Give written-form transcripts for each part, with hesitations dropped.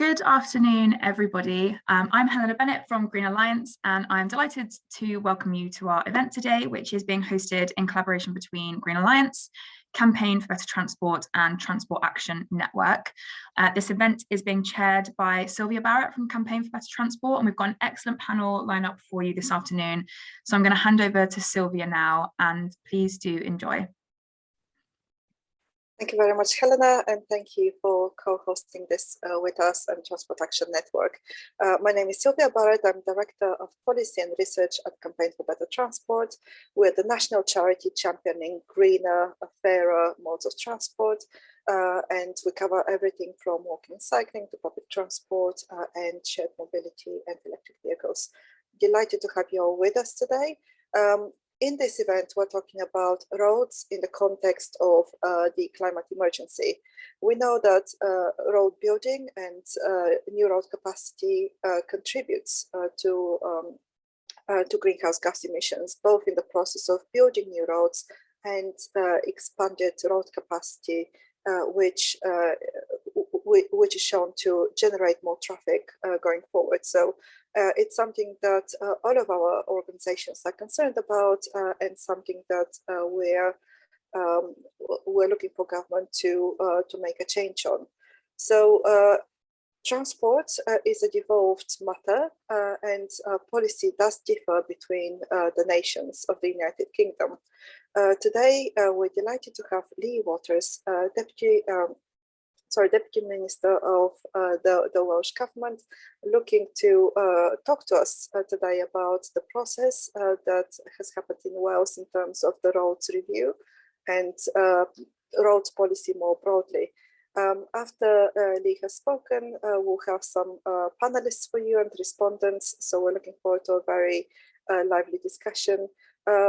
Good afternoon, everybody. I'm Helena Bennett from Green Alliance, and I'm delighted to welcome you to our event today, which is being hosted in collaboration between Green Alliance, Campaign for Better Transport, and Transport Action Network. This event is being chaired by Sylvia Barrett from Campaign for Better Transport, and we've got an excellent panel lined up for you this afternoon. So I'm going to hand over to Sylvia now, and please do enjoy. Thank you very much, Helena, and thank you for co-hosting this with us and Transport Action Network. My name is Sylvia Barrett. I'm Director of Policy and Research at Campaign for Better Transport. We're the national charity championing greener, fairer modes of transport, and we cover everything from walking and cycling to public transport and shared mobility and electric vehicles. Delighted to have you all with us today. In this event, we're talking about roads in the context of the climate emergency. We know that road building and new road capacity contributes to greenhouse gas emissions, both in the process of building new roads and expanded road capacity, which is shown to generate more traffic going forward. So it's something that all of our organizations are concerned about, and something that we're looking for government to make a change on. So transport is a devolved matter, and policy does differ between the nations of the United Kingdom. Today, we're delighted to have Lee Waters, Deputy Minister of the Welsh Government, looking to talk to us today about the process that has happened in Wales in terms of the roads review and roads policy more broadly. After Lee has spoken, we'll have some panelists for you and respondents, so we're looking forward to a very lively discussion.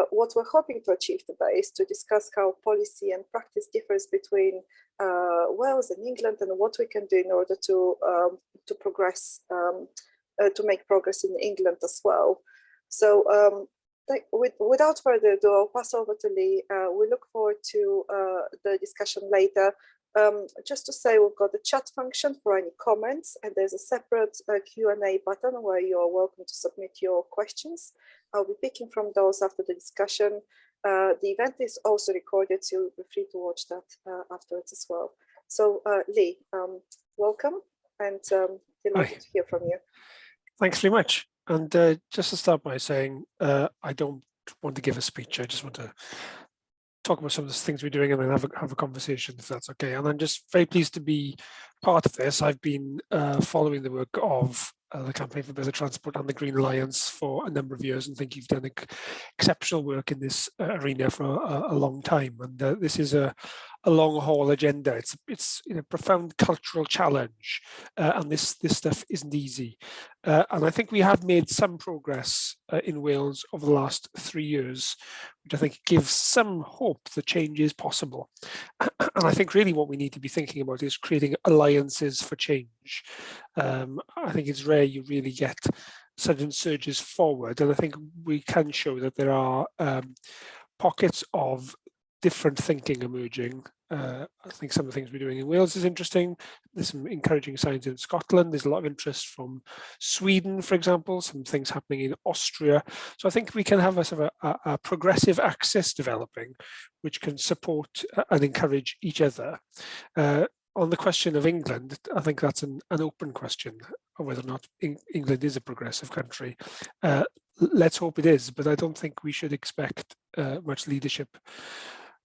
What we're hoping to achieve today is to discuss how policy and practice differs between Wales and England, and what we can do in order to progress, to make progress in England as well. So without further ado, I'll pass over to Lee. We look forward to the discussion later. Just to say, we've got the chat function for any comments, and there's a separate Q&A button where you're welcome to submit your questions. I'll be picking from those after the discussion. The event is also recorded, so you'll be free to watch that afterwards as well. So Lee, welcome, and delighted to hear from you. Thanks very much. And just to start by saying, I don't want to give a speech. I just want to talk about some of the things we're doing and then have a conversation, if that's okay. And I'm just very pleased to be part of this. I've been following the work of the Campaign for Better Transport and the Green Alliance for a number of years, and think you've done exceptional work in this arena for a long time. And this is a long haul agenda. It's a profound cultural challenge, and this stuff isn't easy. And I think we have made some progress in Wales over the last 3 years, which I think gives some hope that change is possible. And I think really what we need to be thinking about is creating alliances for change. I think it's rare you really get sudden surges forward, and I think we can show that there are pockets of different thinking emerging. I think some of the things we're doing in Wales is interesting. There's some encouraging signs in Scotland. There's a lot of interest from Sweden, for example, some things happening in Austria. So I think we can have a sort of a progressive axis developing, which can support and encourage each other. On the question of England, I think that's an open question, of whether or not England is a progressive country. Let's hope it is, but I don't think we should expect much leadership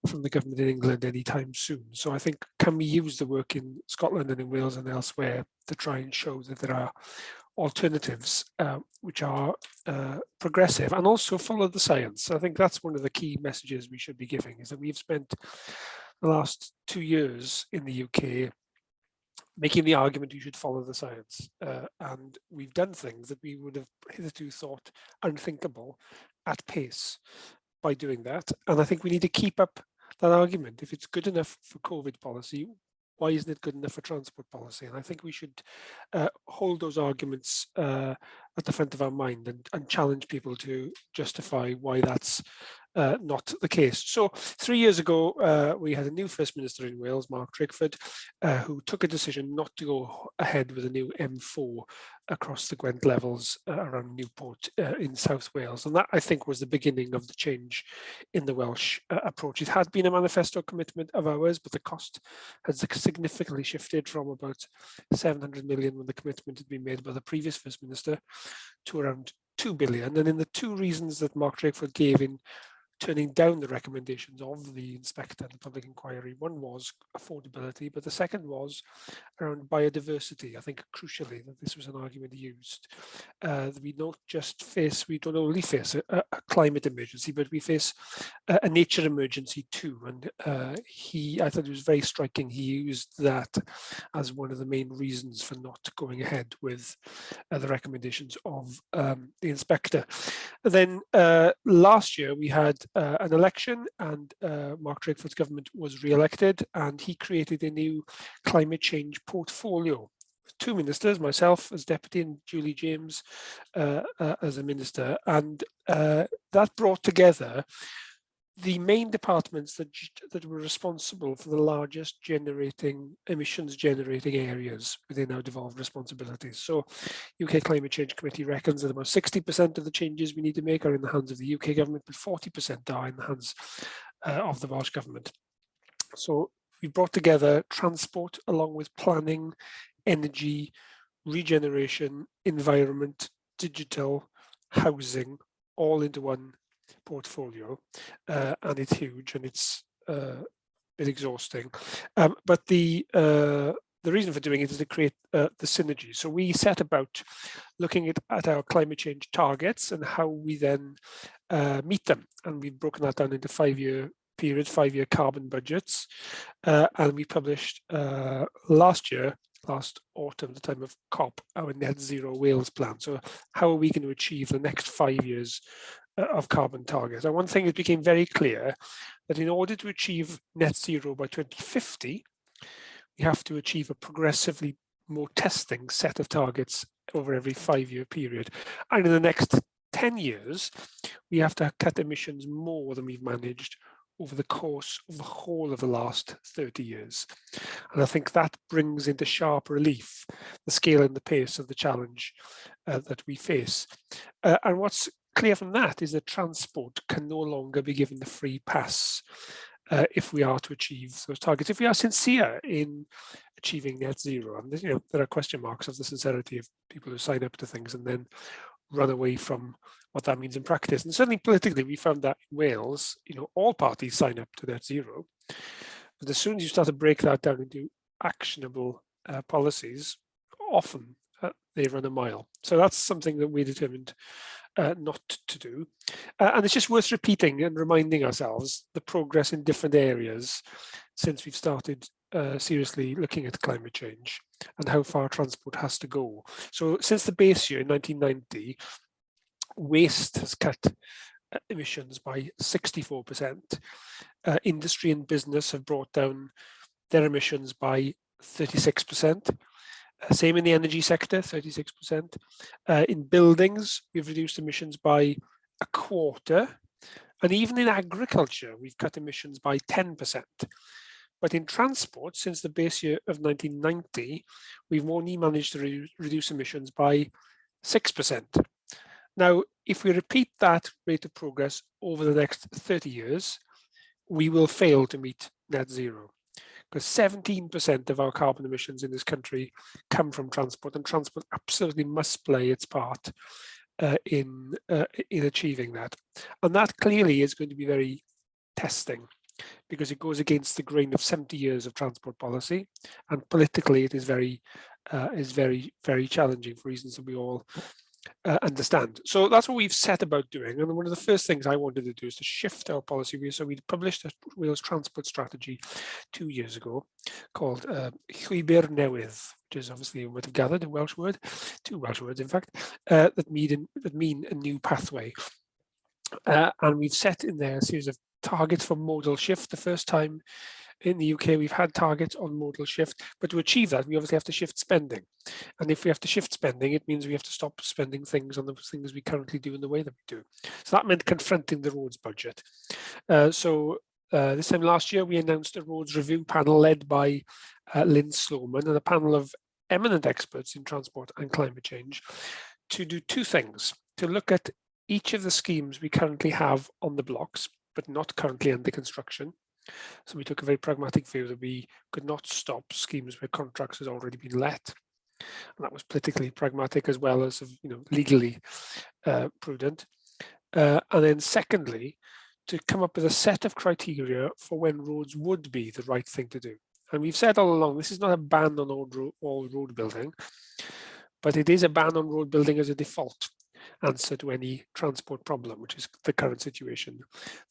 from the government in England anytime soon. So I think, can we use the work in Scotland and in Wales and elsewhere to try and show that there are alternatives which are progressive and also follow the science? I think that's one of the key messages we should be giving, is that we've spent the last 2 years in the UK making the argument you should follow the science. And we've done things that we would have hitherto thought unthinkable at pace by doing that. And I think we need to keep up that argument. If it's good enough for COVID policy, why isn't it good enough for transport policy? And I think we should hold those arguments at the front of our mind and challenge people to justify why that's not the case. So 3 years ago, we had a new First Minister in Wales, Mark Drakeford, who took a decision not to go ahead with a new M4 across the Gwent levels around Newport in South Wales. And that, I think, was the beginning of the change in the Welsh approach. It had been a manifesto commitment of ours, but the cost has significantly shifted from about 700 million when the commitment had been made by the previous First Minister to around 2 billion. And in the two reasons that Mark Drakeford gave in turning down the recommendations of the inspector and the public inquiry, one was affordability, but the second was around biodiversity. I think crucially that this was an argument used. We don't only face a climate emergency, but we face a nature emergency too. And I thought it was very striking. He used that as one of the main reasons for not going ahead with the recommendations of the inspector. Then last year we had an election, and Mark Drakeford's government was re-elected, and he created a new climate change portfolio. Two ministers, myself as deputy and Julie James as a minister, and that brought together the main departments that were responsible for the largest emissions generating areas within our devolved responsibilities. So UK Climate Change Committee reckons that about 60% of the changes we need to make are in the hands of the UK government, but 40% are in the hands of the Welsh government. So we brought together transport along with planning, energy, regeneration, environment, digital, housing, all into one portfolio, and it's huge and it's a bit exhausting. But the reason for doing it is to create the synergy. So we set about looking at our climate change targets and how we then meet them, and we've broken that down into 5-year periods, 5-year carbon budgets, and we published last autumn, the time of COP, our net zero Wales plan. So how are we going to achieve the next 5 years of carbon targets? And one thing that became very clear, that in order to achieve net zero by 2050, we have to achieve a progressively more testing set of targets over every 5-year period. And in the next 10 years, we have to cut emissions more than we've managed over the course of the whole of the last 30 years. And I think that brings into sharp relief the scale and the pace of the challenge that we face. And what's clear from that is that transport can no longer be given the free pass if we are to achieve those targets, if we are sincere in achieving net zero. And there are question marks of the sincerity of people who sign up to things and then run away from what that means in practice. And certainly politically, we found that in Wales, all parties sign up to net zero. But as soon as you start to break that down into actionable policies, often they run a mile. So that's something that we're determined not to do. And it's just worth repeating and reminding ourselves the progress in different areas since we've started seriously looking at climate change and how far transport has to go. So since the base year in 1990, waste has cut emissions by 64%. Industry and business have brought down their emissions by 36%. Same in the energy sector, 36%. In buildings, we've reduced emissions by 1/4. And even in agriculture, we've cut emissions by 10%. But in transport, since the base year of 1990, we've only managed to reduce emissions by 6%. Now, if we repeat that rate of progress over the next 30 years, we will fail to meet net zero, because 17% of our carbon emissions in this country come from transport, and transport absolutely must play its part in achieving that. And that clearly is going to be very testing, because it goes against the grain of 70 years of transport policy, and politically it is very, very challenging for reasons that we all understand. So that's what we've set about doing. And one of the first things I wanted to do is to shift our policy. So we published a Wales transport strategy 2 years ago called Llwybr Newydd, which is obviously, you might have gathered, a Welsh word, 2 Welsh words in fact, that mean a new pathway. And we've set in there a series of targets for modal shift. The first time in the UK, we've had targets on modal shift, but to achieve that, we obviously have to shift spending. And if we have to shift spending, it means we have to stop spending things on the things we currently do in the way that we do. So that meant confronting the roads budget. This time last year, we announced a roads review panel led by Lynn Sloman and a panel of eminent experts in transport and climate change to do two things: to look at each of the schemes we currently have on the blocks, but not currently under construction. So we took a very pragmatic view that we could not stop schemes where contracts had already been let. And that was politically pragmatic as well as, legally prudent. And then secondly, to come up with a set of criteria for when roads would be the right thing to do. And we've said all along, this is not a ban on all road building, but it is a ban on road building as a default answer to any transport problem, which is the current situation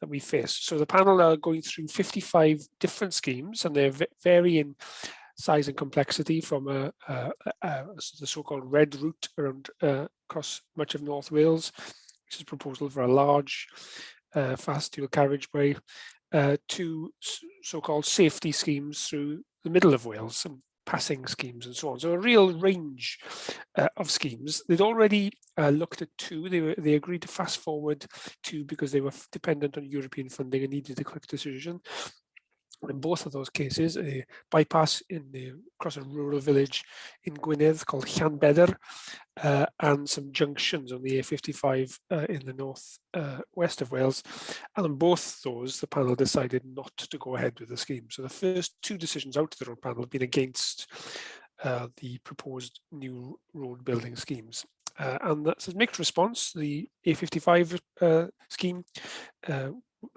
that we face. So the panel are going through 55 different schemes, and they vary in size and complexity from the so-called red route around across much of North Wales, which is a proposal for a large fast dual carriageway, to so-called safety schemes through the middle of Wales, and passing schemes and so on. So a real range of schemes. They'd already looked at two. They agreed to fast forward two because they were dependent on European funding and needed a quick decision. In both of those cases, a bypass across a rural village in Gwynedd called Llanbedr, and some junctions on the A55 in the north west of Wales. And on both those, the panel decided not to go ahead with the scheme. So the first two decisions out of the road panel have been against the proposed new road building schemes. And that's a mixed response. The A55 scheme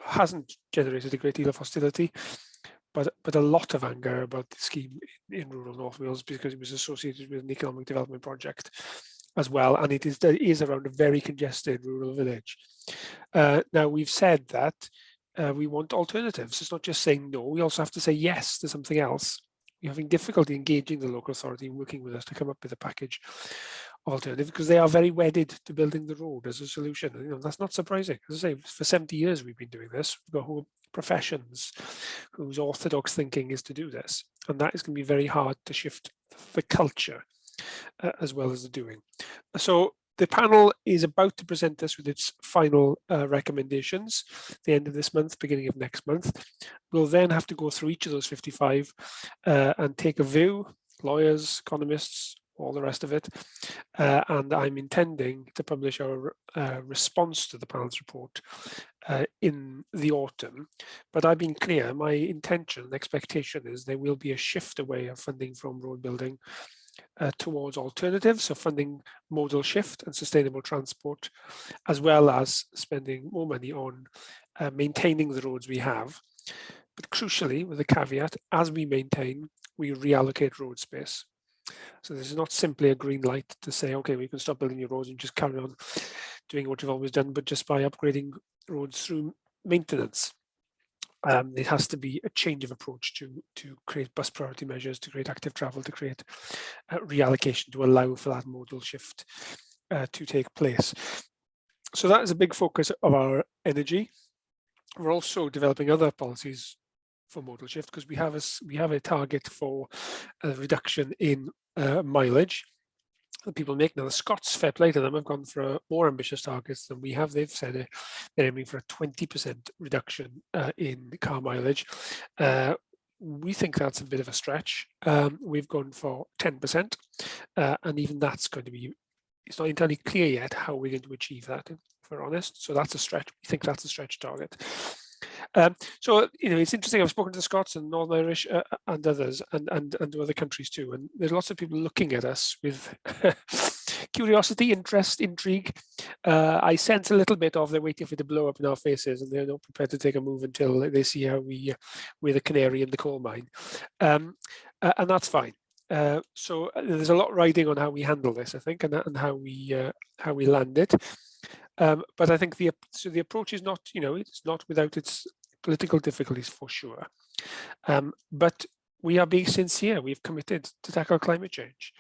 hasn't generated a great deal of hostility, but a lot of anger about the scheme in rural North Wales because it was associated with an economic development project as well, and it is around a very congested rural village. Now, we've said that we want alternatives. It's not just saying no, we also have to say yes to something else. We're having difficulty engaging the local authority and working with us to come up with a package of alternatives because they are very wedded to building the road as a solution. That's not surprising. As I say, for 70 years we've been doing this. We've got whole professions whose orthodox thinking is to do this, and that is going to be very hard to shift the culture as well as the doing. So the panel is about to present us with its final recommendations at the end of this month, beginning of next month. We'll then have to go through each of those 55 and take a view, lawyers, economists, all the rest of it. And I'm intending to publish our response to the panel's report in the autumn. But I've been clear, my intention and expectation is there will be a shift away of funding from road building towards alternatives, so funding modal shift and sustainable transport, as well as spending more money on maintaining the roads we have. But crucially, with a caveat, as we maintain, we reallocate road space. So this is not simply a green light to say, okay, we can stop building your roads and just carry on doing what you've always done, but just by upgrading roads through maintenance. There has to be a change of approach to create bus priority measures, to create active travel, to create reallocation to allow for that modal shift to take place. So that is a big focus of our energy. We're also developing other policies for modal shift because we have a target for a reduction in mileage that people make. Now the Scots, fair play to them, have gone for more ambitious targets than we have. They've said they're aiming for a 20% reduction in car mileage. We think that's a bit of a stretch. We've gone for 10%, and even that's going to be, it's not entirely clear yet how we're going to achieve that, if we're honest. So that's a stretch. We think that's a stretch target. So it's interesting. I've spoken to the Scots and Northern Irish and others, and to other countries too. And there's lots of people looking at us with curiosity, interest, intrigue. I sense a little bit of they're waiting for it to blow up in our faces, and they're not prepared to take a move until they see how we're the canary in the coal mine, and that's fine. So there's a lot riding on how we handle this, I think, and how we land it. But I think the approach is not, it's not without its political difficulties for sure. But we are being sincere. We've committed to tackle climate change.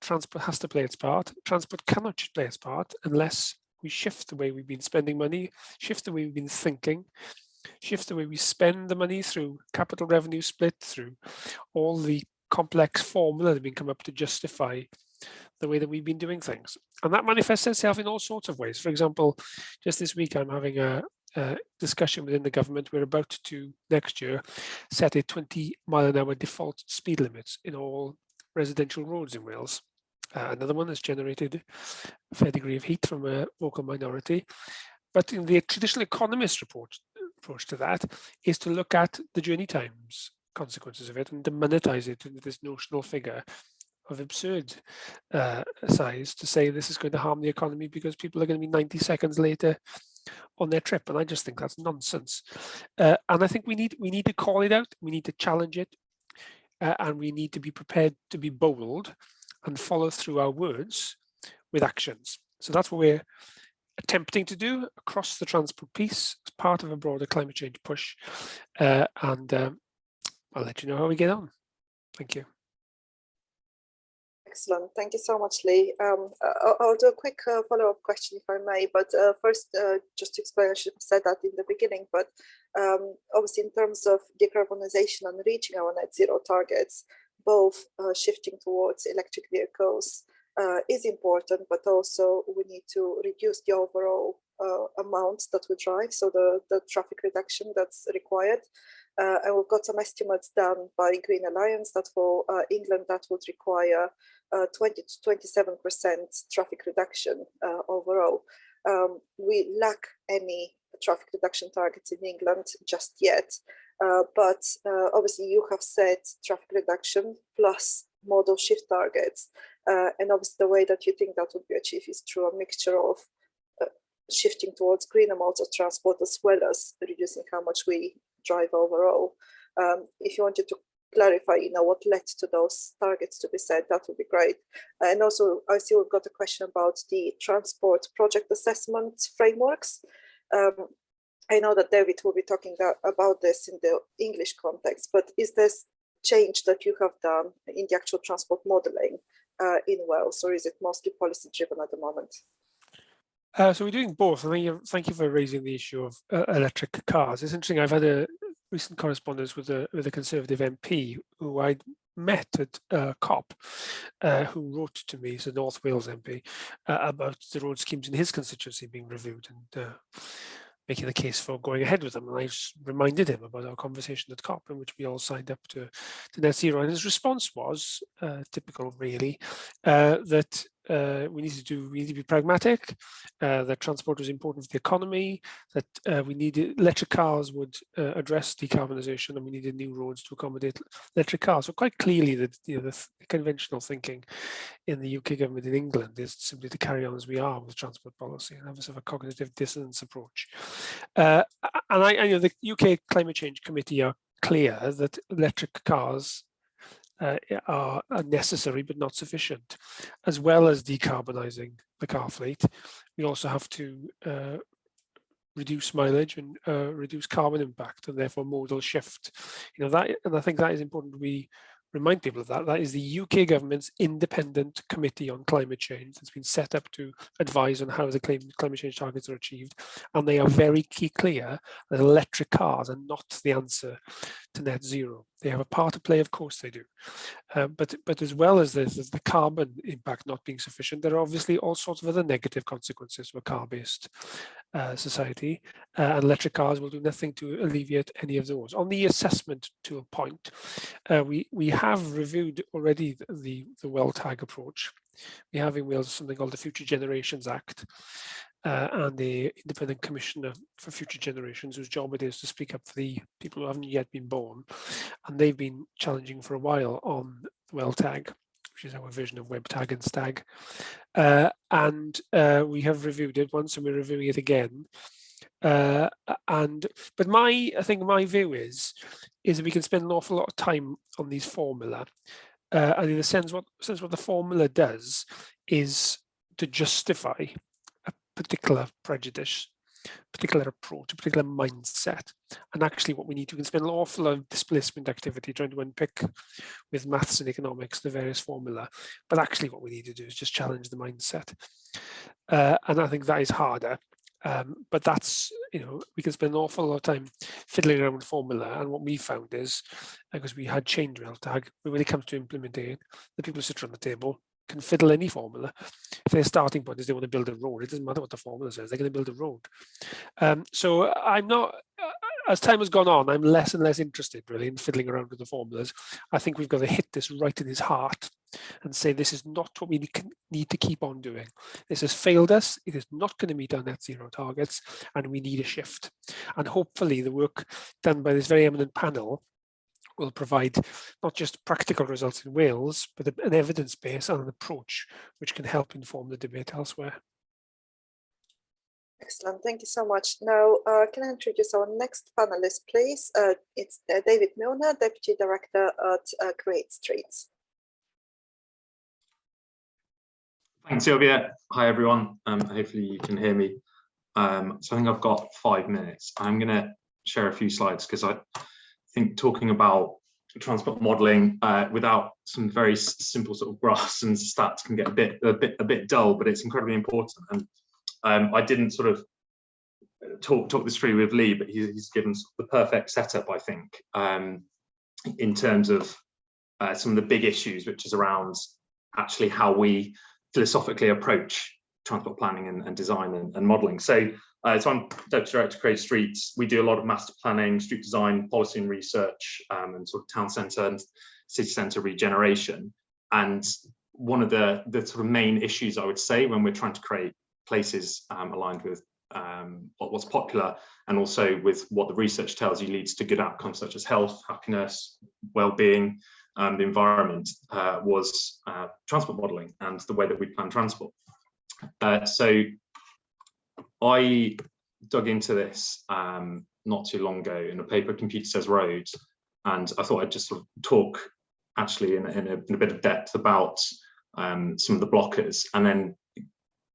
Transport has to play its part. Transport cannot play its part unless we shift the way we've been spending money, shift the way we've been thinking, shift the way we spend the money through capital revenue split, through all the complex formula that have been come up to justify the way that we've been doing things. And that manifests itself in all sorts of ways. For example, just this week, I'm having a discussion within the government. We're about to, next year, set a 20-mile-an-hour default speed limits in all residential roads in Wales. Another one has generated a fair degree of heat from a vocal minority. But in the traditional economist approach to that is to look at the journey times consequences of it and to monetize it into this notional figure of absurd size to say this is going to harm the economy because people are going to be 90 seconds later on their trip. And I just think that's nonsense. And I think we need to call it out. We need to challenge it. And we need to be prepared to be bold and follow through our words with actions. So that's what we're attempting to do across the transport piece as part of a broader climate change push. And I'll let you know how we get on. Thank you. Excellent. Thank you so much, Lee. I'll do a quick follow-up question, if I may. But first, just to explain, I should have said that in the beginning. But obviously, in terms of decarbonisation and reaching our net zero targets, both shifting towards electric vehicles is important, but also we need to reduce the overall amount that we drive, so the traffic reduction that's required. And we've got some estimates done by Green Alliance that for England that would require 20 to 27% traffic reduction overall. We lack any traffic reduction targets in England just yet, but obviously you have set traffic reduction plus modal shift targets, and obviously the way that you think that would be achieved is through a mixture of shifting towards greener modes of transport as well as reducing how much we drive overall. If you wanted to clarify, what led to those targets to be set, that would be great. And also, I see we've got a question about the transport project assessment frameworks. I know that David will be talking about this in the English context, but is this change that you have done in the actual transport modelling in Wales, or is it mostly policy driven at the moment? So we're doing both. Thank you for raising the issue of electric cars. It's interesting. I've had a recent correspondence with a Conservative MP who I'd met at COP, who wrote to me, he's a North Wales MP, about the road schemes in his constituency being reviewed and making the case for going ahead with them. And I just reminded him about our conversation at COP in which we all signed up to net zero. And his response was typical, really, that we need to be pragmatic, that transport was important for the economy, that we needed electric cars would address decarbonisation, and we needed new roads to accommodate electric cars. So quite clearly that the conventional thinking in the UK government in England is simply to carry on as we are with transport policy and have a sort of a cognitive dissonance approach. And I know the UK Climate Change Committee are clear that electric cars are necessary but not sufficient. As well as decarbonising the car fleet, we also have to reduce mileage and reduce carbon impact, and therefore modal shift. That, and I think that is important. We remind people of that. That is the UK government's independent committee on climate change that's been set up to advise on how the climate change targets are achieved. And they are very clear that electric cars are not the answer to net zero. They have a part to play, of course they do. But as well as this, the carbon impact not being sufficient, there are obviously all sorts of other negative consequences of a car-based society. And electric cars will do nothing to alleviate any of those. On the assessment tool point, we have reviewed already the well tag approach. We have in Wales something called the Future Generations Act, and the Independent Commissioner for Future Generations, whose job it is to speak up for the people who haven't yet been born. And they've been challenging for a while on the well tag, which is our version of web tag and stag. And we have reviewed it once and we're reviewing it again. But I think my view is that we can spend an awful lot of time on these formula. And in a sense, what the formula does is to justify a particular prejudice, particular approach, a particular mindset. And actually what we need to, we can spend an awful lot of displacement activity trying to unpick with maths and economics the various formula. But actually what we need to do is just challenge the mindset. And I think that is harder. But that's, we can spend an awful lot of time fiddling around with formula. And what we found is, because we had change rel tag, but when it comes to implementing it, the people who sit around the table can fiddle any formula. If their starting point is they want to build a road, it doesn't matter what the formula says, they're going to build a road. So I'm not, as time has gone on, I'm less and less interested really in fiddling around with the formulas. I think we've got to hit this right in his heart and say this is not what we need to keep on doing. This has failed us. It is not going to meet our net zero targets, and we need a shift. And hopefully the work done by this very eminent panel will provide not just practical results in Wales, but an evidence base and an approach which can help inform the debate elsewhere. Excellent, thank you so much. Now, can I introduce our next panelist, please? It's David Milner, Deputy Director at Create Streets. Thanks, Sylvia. Hi, everyone. Hopefully you can hear me. So I think I've got 5 minutes. I'm going to share a few slides because I think talking about transport modelling without some very simple sort of graphs and stats can get a bit dull, but it's incredibly important. And I didn't sort of talk this through with Lee, but he's given the perfect setup, I think, in terms of some of the big issues, which is around actually how we philosophically approach transport planning and design and modelling. So I'm Deputy Director of Create Streets. We do a lot of master planning, street design, policy and research, and sort of town centre and city centre regeneration. And one of the sort of main issues, I would say, when we're trying to create places aligned with what's popular and also with what the research tells you leads to good outcomes such as health, happiness, well-being, the environment, was transport modelling and the way that we plan transport. So I dug into this not too long ago in a paper, Computer Says Roads, and I thought I'd just sort of talk actually in a bit of depth about some of the blockers, and then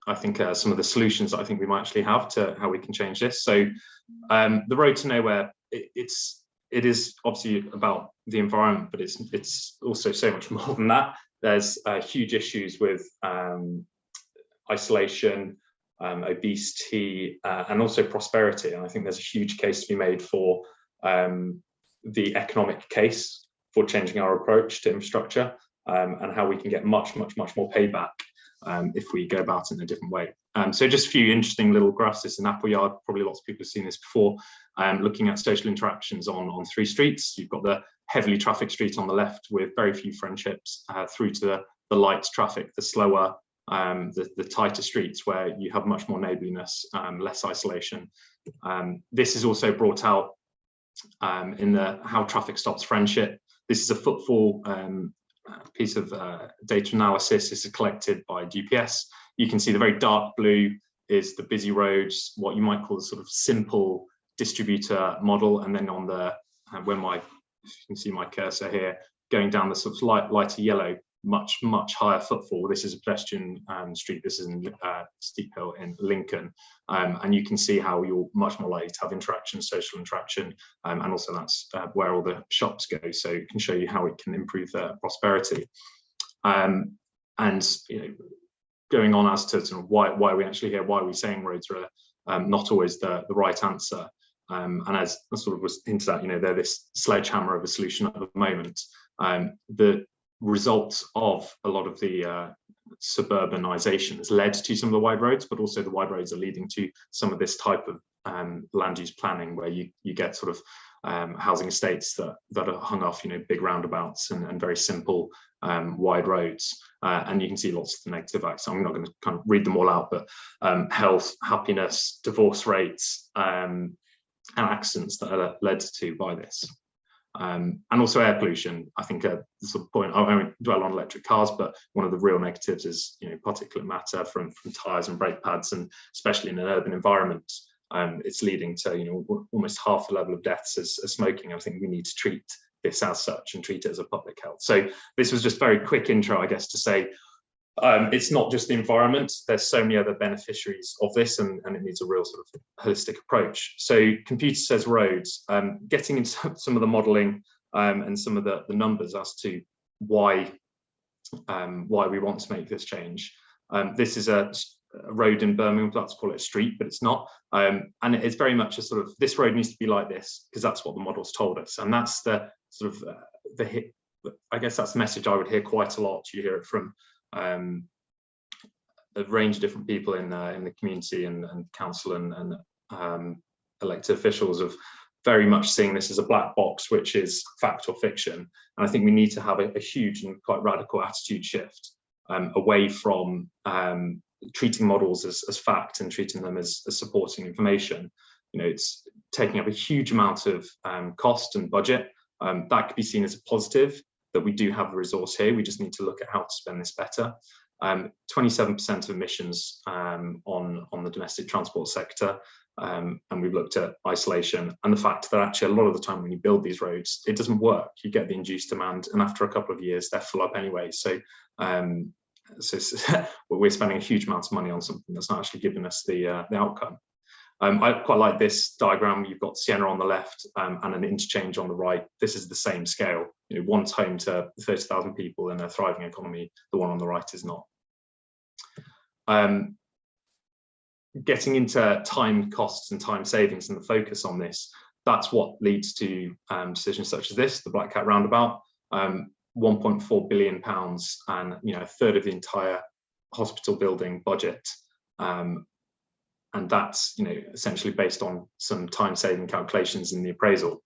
I think some of the solutions that I think we might actually have to how we can change this. So the road to nowhere, it is obviously about the environment, but it's also so much more than that. There's huge issues with isolation, obesity, and also prosperity. And I think there's a huge case to be made for the economic case for changing our approach to infrastructure, and how we can get much more payback if we go about it in a different way. So just a few interesting little graphs. This is an Appleyard, probably lots of people have seen this before, looking at social interactions on 3 streets. You've got the heavily trafficked street on the left with very few friendships, through to the light traffic, the slower, the tighter streets where you have much more neighbourliness, less isolation. This is also brought out in the how traffic stops friendship. This is a footfall piece of data analysis. This is collected by GPS. You can see the very dark blue is the busy roads, what you might call the sort of simple distributor model, and then on the if you can see my cursor here, going down the sort of lighter yellow, much higher footfall. This is a pedestrian street. This is in Steep Hill in Lincoln, and you can see how you're much more likely to have interaction, social interaction, and also that's where all the shops go. So it can show you how it can improve their prosperity. And going on as to sort of why are we actually here? Why are we saying roads are not always the right answer? And as I sort of was hinted at, they're this sledgehammer of a solution at the moment. The results of a lot of the suburbanization has led to some of the wide roads, but also the wide roads are leading to some of this type of land use planning where you get sort of housing estates that are hung off big roundabouts and very simple wide roads, and you can see lots of the negative acts. I'm not going to kind of read them all out, but health, happiness, divorce rates, and accidents that are led to by this. And also air pollution. I think the sort of point, I won't dwell on electric cars, but one of the real negatives is particulate matter from tyres and brake pads, and especially in an urban environment, it's leading to almost half the level of deaths as smoking. I think we need to treat this as such and treat it as a public health. So this was just very quick intro, I guess, to say it's not just the environment. There's so many other beneficiaries of this, and it needs a real sort of holistic approach. So Computer Says Roads, getting into some of the modelling and some of the numbers as to why we want to make this change. This is a a road in Birmingham, we'd like to call it a street, but it's not. And it's very much a sort of, this road needs to be like this, because that's what the model's told us. And that's the sort of, I guess that's the message I would hear quite a lot. You hear it from a range of different people in the community and council and elected officials, of very much seeing this as a black box, which is fact or fiction. And I think we need to have a huge and quite radical attitude shift away from treating models as fact and treating them as supporting information. You know, it's taking up a huge amount of cost and budget. That could be seen as a positive, that we do have the resource here. We just need to look at how to spend this better. 27% of emissions on the domestic transport sector, and we've looked at isolation and the fact that actually a lot of the time when you build these roads, it doesn't work. You get the induced demand, and after a couple of years, they're full up anyway. So, we're spending a huge amount of money on something that's not actually giving us the outcome. I quite like this diagram. You've got Siena on the left and an interchange on the right. This is the same scale. You know, one's home to 30,000 people in a thriving economy. The one on the right is not. Getting into time costs and time savings and the focus on this, that's what leads to decisions such as this, the Black Cat roundabout, £1.4 billion, and a third of the entire hospital building budget. And that's essentially based on some time saving calculations in the appraisal.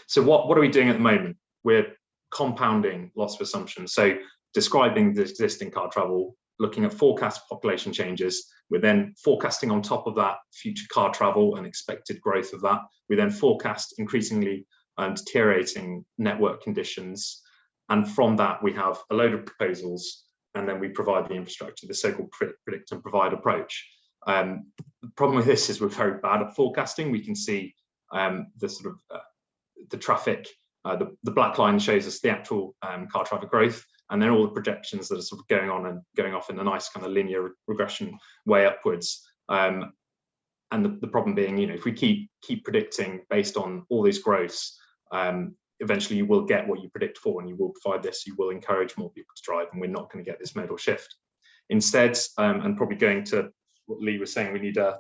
So what are we doing at the moment? We're compounding lots of assumptions. So describing the existing car travel, looking at forecast population changes. We're then forecasting on top of that future car travel and expected growth of that. We then forecast increasingly deteriorating network conditions. And from that, we have a load of proposals, and then we provide the infrastructure, the so-called predict and provide approach. The problem with this is we're very bad at forecasting. We can see the sort of the traffic, the black line shows us the actual car traffic growth, and then all the projections that are sort of going on and going off in a nice kind of linear regression way upwards. And the problem being, if we keep predicting based on all these growths, eventually you will get what you predict for, and you will provide this, you will encourage more people to drive, and we're not going to get this modal shift. Instead, and probably going to what Lee was saying, we need a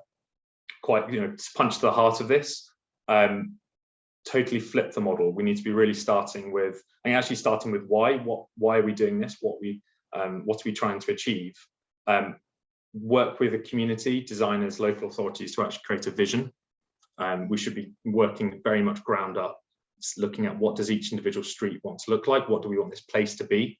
quite, punch to the heart of this, totally flip the model. We need to be really starting with why. Why are we doing this? What are we trying to achieve? Work with a community, designers, local authorities to actually create a vision. We should be working very much ground up, looking at what does each individual street want to look like? What do we want this place to be?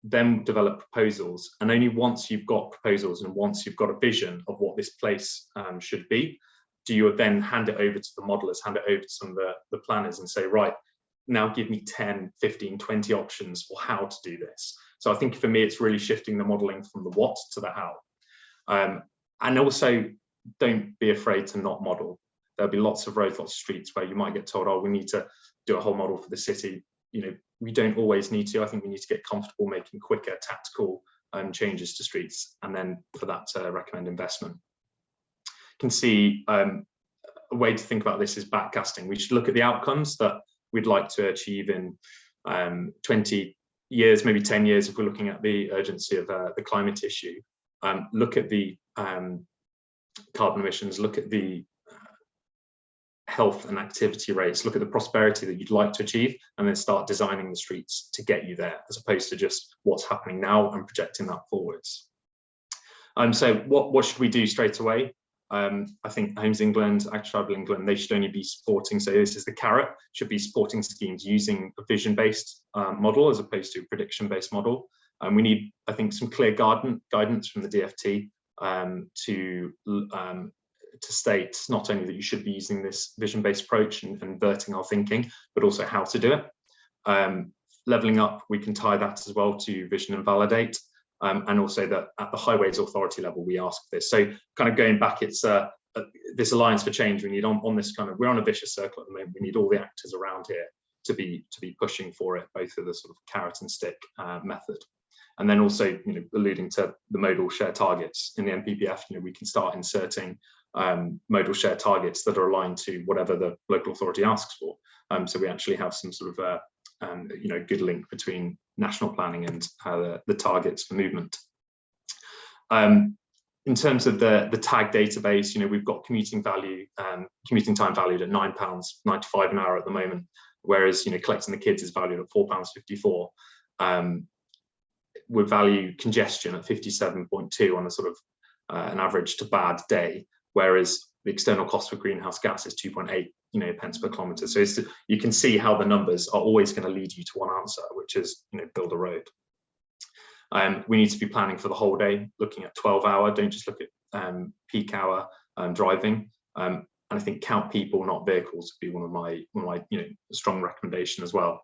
Then develop proposals. And only once you've got proposals and once you've got a vision of what this place should be, do you then hand it over to the modelers, hand it over to some of the planners and say, right, now give me 10, 15, 20 options for how to do this. So I think for me, it's really shifting the modeling from the what to the how. And also, don't be afraid to not model. There'll be lots of roads, lots of streets where you might get told, oh, we need to do a whole model for the city. We don't always need to. I think we need to get comfortable making quicker tactical changes to streets, and then for that to recommend investment. You can see a way to think about this is backcasting. We should look at the outcomes that we'd like to achieve in 20 years, maybe 10 years, if we're looking at the urgency of the climate issue. Look at the carbon emissions, look at the health and activity rates, look at the prosperity that you'd like to achieve, and then start designing the streets to get you there, as opposed to just what's happening now and projecting that forwards. So what should we do straight away? I think Homes England, Active Travel England, they should only be supporting, so this is the carrot, should be supporting schemes using a vision-based model as opposed to a prediction-based model. And we need, I think, some clear guidance from the DfT to state not only that you should be using this vision-based approach and inverting our thinking, but also how to do it. Levelling up, we can tie that as well to vision and validate. And also that at the Highways Authority level, we ask this. So kind of going back, it's this Alliance for Change, we need on this kind of, we're on a vicious circle at the moment. We need all the actors around here to be pushing for it, both of the sort of carrot and stick method. And then also, alluding to the modal share targets in the NPPF, we can start inserting modal share targets that are aligned to whatever the local authority asks for. So we actually have some sort of good link between national planning and the targets for movement. in terms of the tag database, we've got commuting time valued at £9.95 an hour at the moment, whereas collecting the kids is valued at £4.54. We value congestion at 57.2 on a sort of an average to bad day, whereas the external cost for greenhouse gas is 2.8 pence per kilometre. So you can see how the numbers are always going to lead you to one answer, which is build a road. We need to be planning for the whole day, looking at 12-hour. Don't just look at peak hour driving. And I think count people, not vehicles, would be one of my strong recommendation as well.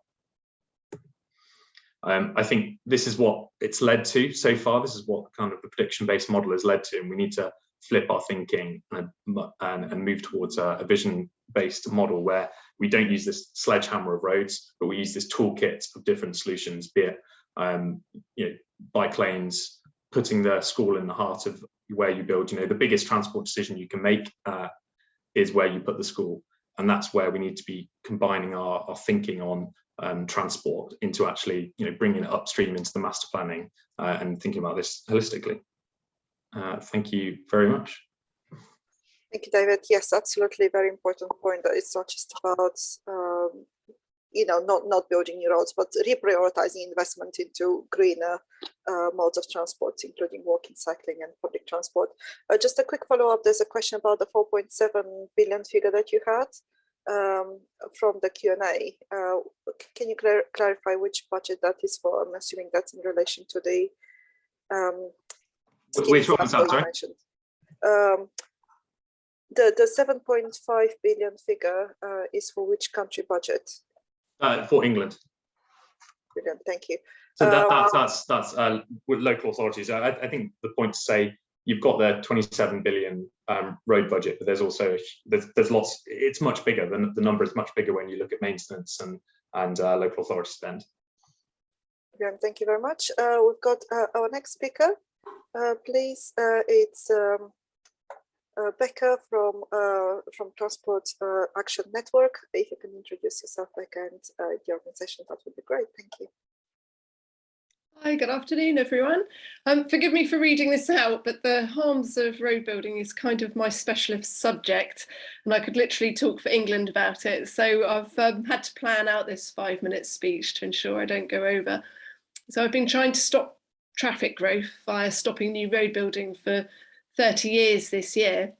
I think this is what it's led to so far. This is what kind of the prediction-based model has led to, and we need to flip our thinking and move towards a vision-based model where we don't use this sledgehammer of roads, but we use this toolkit of different solutions, be it bike lanes, putting the school in the heart of where you build. The biggest transport decision you can make is where you put the school, and that's where we need to be combining our thinking on transport into actually bringing it upstream into the master planning and thinking about this holistically. Thank you very much. Thank you, David. Yes, absolutely, very important point that it's not just about not building new roads, but reprioritizing investment into greener modes of transport, including walking, cycling, and public transport. Just a quick follow-up. There's a question about the 4.7 billion figure that you had from the Q&A. Can you clarify which budget that is for? I'm assuming that's in relation to the which one was that, sorry? The 7.5 billion figure is for which country budget? For England. Brilliant, thank you. So that's with local authorities. I think the point to say, you've got the 27 billion road budget, but there's also there's lots. It's much bigger. The number is much bigger when you look at maintenance and local authority spend. Brilliant, thank you very much. We've got our next speaker. Please, it's Becca from Transport Action Network. If you can introduce yourself, Becca, and the organization, that would be great. Thank you. Hi, good afternoon, everyone. Forgive me for reading this out, but the harms of road building is kind of my specialist subject, and I could literally talk for England about it. So I've had to plan out this 5-minute speech to ensure I don't go over. So I've been trying to stop traffic growth via stopping new road building for 30 years this year,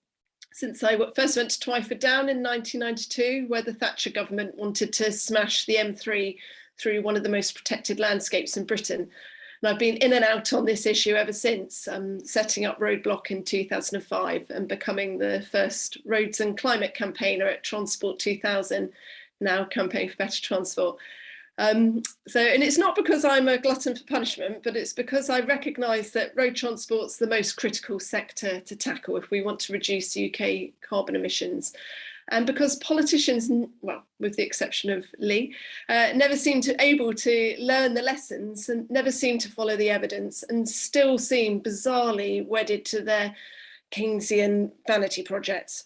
since I first went to Twyford Down in 1992, where the Thatcher government wanted to smash the M3 through one of the most protected landscapes in Britain. And I've been in and out on this issue ever since, setting up Roadblock in 2005 and becoming the first roads and climate campaigner at Transport 2000, now Campaign for Better Transport. And it's not because I'm a glutton for punishment, but it's because I recognise that road transport's the most critical sector to tackle if we want to reduce UK carbon emissions. And because politicians, well, with the exception of Lee, never seem able to learn the lessons and never seem to follow the evidence and still seem bizarrely wedded to their Keynesian vanity projects.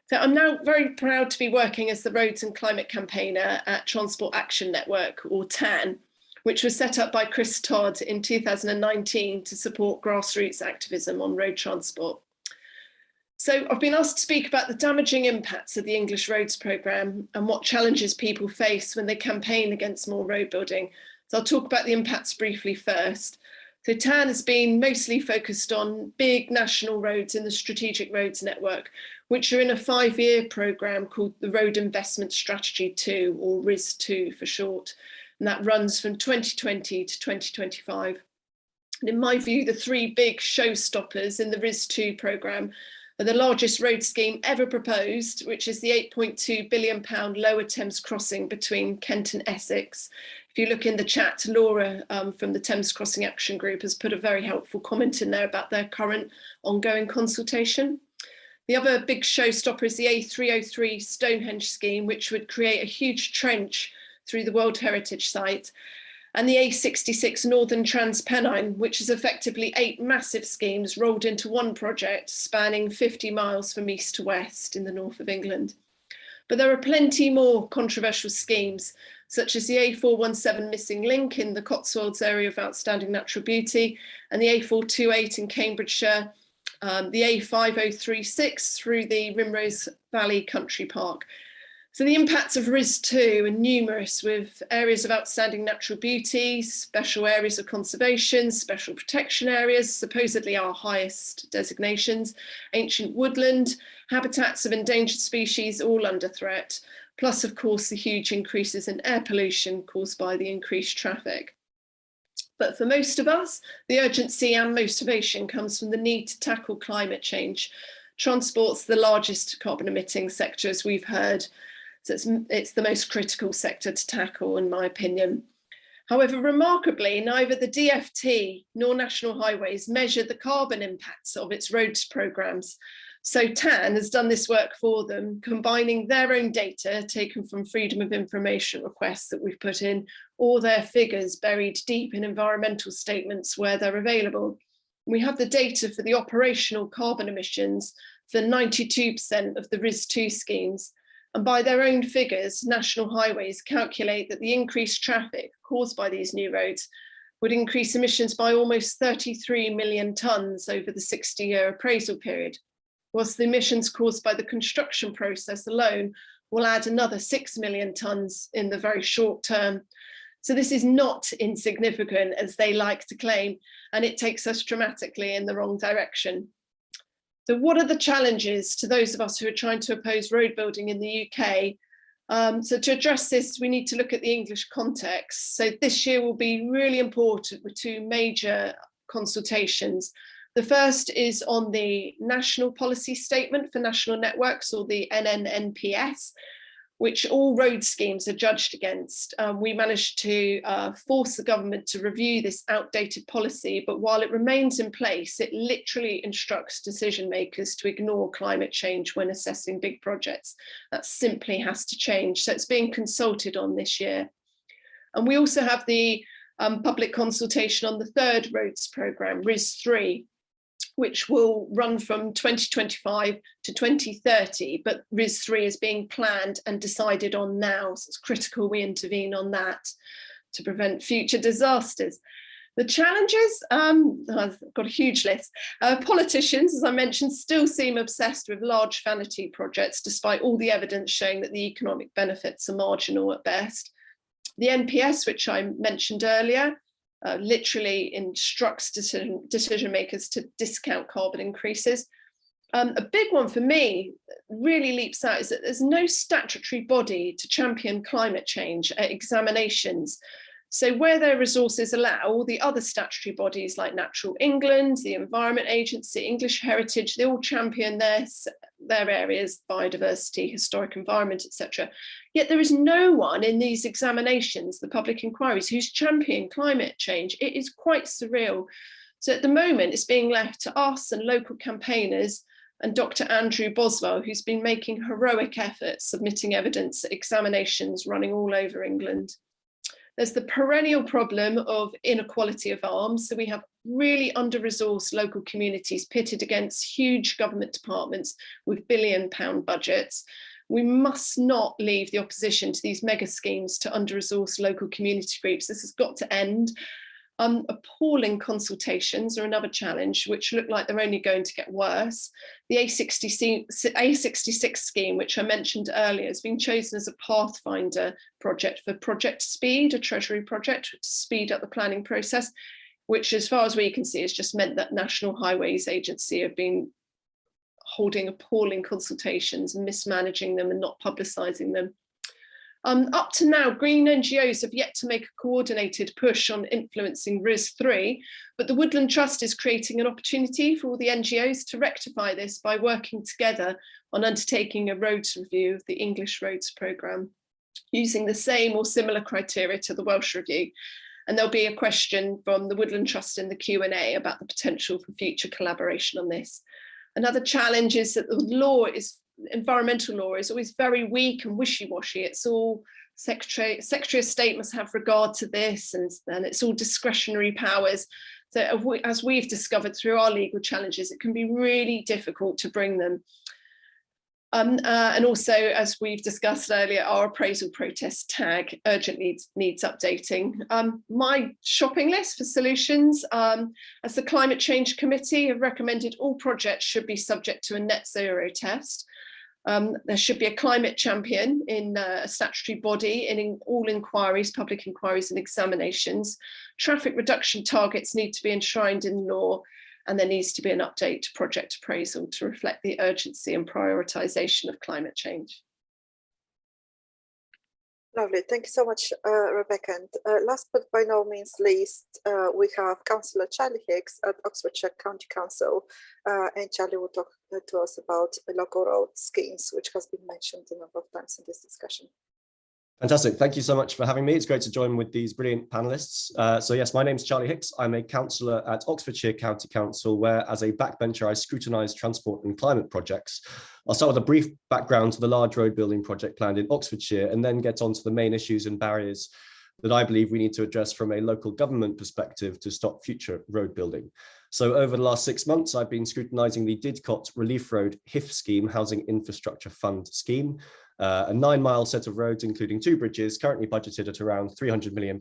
So I'm now very proud to be working as the Roads and Climate Campaigner at Transport Action Network, or TAN, which was set up by Chris Todd in 2019 to support grassroots activism on road transport. So I've been asked to speak about the damaging impacts of the English Roads Programme and what challenges people face when they campaign against more road building. So I'll talk about the impacts briefly first. So TAN has been mostly focused on big national roads in the Strategic Roads Network, which are in a 5-year programme called the Road Investment Strategy 2, or RIS2 for short, and that runs from 2020 to 2025. And in my view, the 3 big showstoppers in the RIS2 programme are the largest road scheme ever proposed, which is the £8.2 billion Lower Thames crossing between Kent and Essex. If you look in the chat, Laura from the Thames Crossing Action Group has put a very helpful comment in there about their current ongoing consultation. The other big showstopper is the A303 Stonehenge scheme, which would create a huge trench through the World Heritage Site, and the A66 Northern Transpennine, which is effectively 8 massive schemes rolled into one project spanning 50 miles from east to west in the north of England. But there are plenty more controversial schemes, such as the A417 Missing Link in the Cotswolds area of outstanding natural beauty, and the A428 in Cambridgeshire, the A5036 through the Rimrose Valley Country Park. So the impacts of RIS2 are numerous, with areas of outstanding natural beauty, special areas of conservation, special protection areas, supposedly our highest designations, ancient woodland, habitats of endangered species, all under threat, plus of course the huge increases in air pollution caused by the increased traffic. But for most of us, the urgency and motivation comes from the need to tackle climate change. Transport's the largest carbon emitting sector, as we've heard. So it's the most critical sector to tackle, in my opinion. However, remarkably, neither the DFT nor National Highways measure the carbon impacts of its roads programmes. So TAN has done this work for them, combining their own data taken from Freedom of Information requests that we've put in, or their figures buried deep in environmental statements where they're available. We have the data for the operational carbon emissions for 92% of the RIS2 schemes. And by their own figures, National Highways calculate that the increased traffic caused by these new roads would increase emissions by almost 33 million tonnes over the 60-year appraisal period, whilst the emissions caused by the construction process alone will add another 6 million tonnes in the very short term. So this is not insignificant, as they like to claim, and it takes us dramatically in the wrong direction. So what are the challenges to those of us who are trying to oppose road building in the UK? So to address this, we need to look at the English context. So this year will be really important with two major consultations. The first is on the National Policy Statement for National Networks, or the NNNPS, which all road schemes are judged against. We managed to force the government to review this outdated policy, but while it remains in place, it literally instructs decision makers to ignore climate change when assessing big projects. That simply has to change. So it's being consulted on this year. And we also have the public consultation on the third roads programme, RIS3, which will run from 2025 to 2030, but RIS3 is being planned and decided on now, so it's critical we intervene on that to prevent future disasters. The challenges, I've got a huge list. Politicians, as I mentioned, still seem obsessed with large vanity projects, despite all the evidence showing that the economic benefits are marginal at best. The NPS, which I mentioned earlier, literally instructs decision makers to discount carbon increases. A big one for me really leaps out is that there's no statutory body to champion climate change at examinations. So where their resources allow, all the other statutory bodies like Natural England, the Environment Agency, English Heritage, they all champion their areas, biodiversity, historic environment, etc. Yet there is no one in these examinations, the public inquiries, who's championing climate change. It is quite surreal. So at the moment, it's being left to us and local campaigners and Dr. Andrew Boswell, who's been making heroic efforts, submitting evidence at examinations running all over England. There's the perennial problem of inequality of arms. So we have really under-resourced local communities pitted against huge government departments with billion-pound budgets. We must not leave the opposition to these mega schemes to under-resourced local community groups. This has got to end. Appalling consultations are another challenge, which look like they're only going to get worse. The A66 scheme, which I mentioned earlier, has been chosen as a pathfinder project for Project Speed, a Treasury project to speed up the planning process, which, as far as we can see, has just meant that National Highways Agency have been holding appalling consultations and mismanaging them and not publicising them. Up to now, green NGOs have yet to make a coordinated push on influencing RIS3, but the Woodland Trust is creating an opportunity for all the NGOs to rectify this by working together on undertaking a roads review of the English roads programme, using the same or similar criteria to the Welsh review. And there'll be a question from the Woodland Trust in the Q&A about the potential for future collaboration on this. Another challenge is that the environmental law is always very weak and wishy-washy. It's all Secretary of State must have regard to this, and it's all discretionary powers. So as we've discovered through our legal challenges, it can be really difficult to bring them. And also, as we've discussed earlier, our appraisal protest tag urgently needs updating. My shopping list for solutions, as the Climate Change Committee have recommended, all projects should be subject to a net zero test. There should be a climate champion in a statutory body in all inquiries, public inquiries and examinations. Traffic reduction targets need to be enshrined in law, and there needs to be an update to project appraisal to reflect the urgency and prioritisation of climate change. Lovely, thank you so much, Rebecca. And last but by no means least, we have Councillor Charlie Hicks at Oxfordshire County Council, and Charlie will talk to us about local road schemes, which has been mentioned a number of times in this discussion. Fantastic. Thank you so much for having me. It's great to join with these brilliant panelists. So yes, my name's Charlie Hicks. I'm a councillor at Oxfordshire County Council, where as a backbencher, I scrutinise transport and climate projects. I'll start with a brief background to the large road building project planned in Oxfordshire, and then get on to the main issues and barriers that I believe we need to address from a local government perspective to stop future road building. So over the last 6 months, I've been scrutinising the Didcot Relief Road HIF scheme, Housing Infrastructure Fund scheme, a 9-mile set of roads, including 2 bridges, currently budgeted at around £300 million,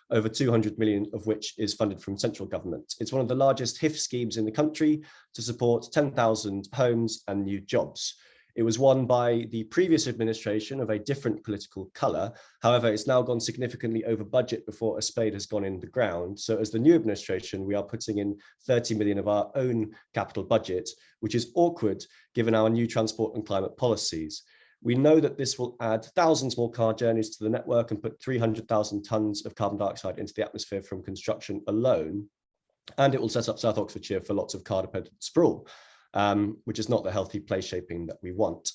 over 200 million of which is funded from central government. It's one of the largest HIF schemes in the country to support 10,000 homes and new jobs. It was won by the previous administration of a different political colour. However, it's now gone significantly over budget before a spade has gone in the ground. So as the new administration, we are putting in 30 million of our own capital budget, which is awkward given our new transport and climate policies. We know that this will add thousands more car journeys to the network and put 300,000 tonnes of carbon dioxide into the atmosphere from construction alone. And it will set up South Oxfordshire for lots of car-dependent sprawl, which is not the healthy place shaping that we want.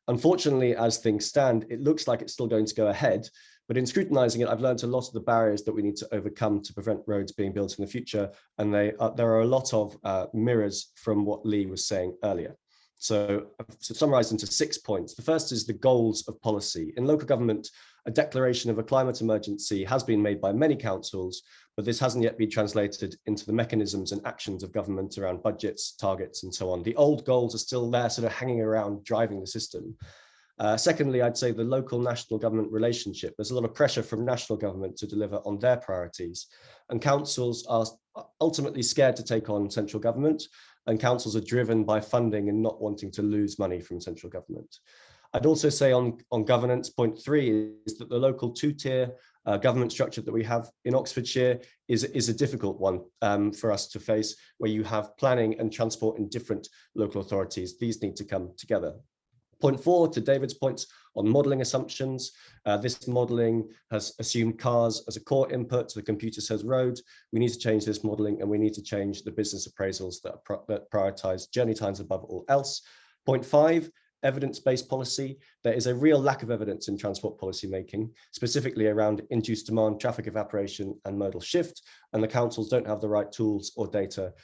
Unfortunately, as things stand, it looks like it's still going to go ahead. But in scrutinising it, I've learned a lot of the barriers that we need to overcome to prevent roads being built in the future. And there are a lot of mirrors from what Lee was saying earlier. So I've summarised into 6 points. The first is the goals of policy. In local government, a declaration of a climate emergency has been made by many councils, but this hasn't yet been translated into the mechanisms and actions of government around budgets, targets, and so on. The old goals are still there, sort of hanging around, driving the system. Secondly, I'd say the local national government relationship. There's a lot of pressure from national government to deliver on their priorities, and councils are ultimately scared to take on central government, and councils are driven by funding and not wanting to lose money from central government. I'd also say on governance, point 3 is that the local 2-tier government structure that we have in Oxfordshire is a difficult one for us to face, where you have planning and transport in different local authorities. These need to come together. Point 4, to David's points on modelling assumptions. This modelling has assumed cars as a core input. The computer says road. We need to change this modelling, and we need to change the business appraisals that prioritise journey times above all else. Point 5, evidence-based policy. There is a real lack of evidence in transport policy making, specifically around induced demand, traffic evaporation and modal shift, and the councils don't have the right tools or data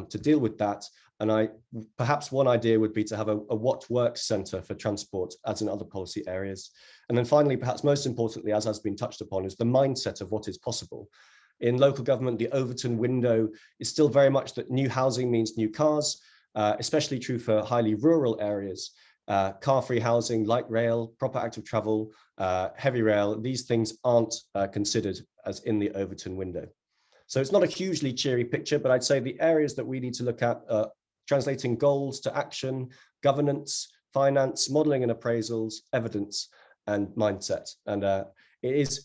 to deal with that. And perhaps one idea would be to have a what works centre for transport, as in other policy areas. And then finally, perhaps most importantly, as has been touched upon, is the mindset of what is possible. In local government, the Overton window is still very much that new housing means new cars, especially true for highly rural areas. Car-free housing, light rail, proper active travel, heavy rail, these things aren't considered as in the Overton window. So it's not a hugely cheery picture, but I'd say the areas that we need to look at are translating goals to action, governance, finance, modelling and appraisals, evidence, and mindset. And it is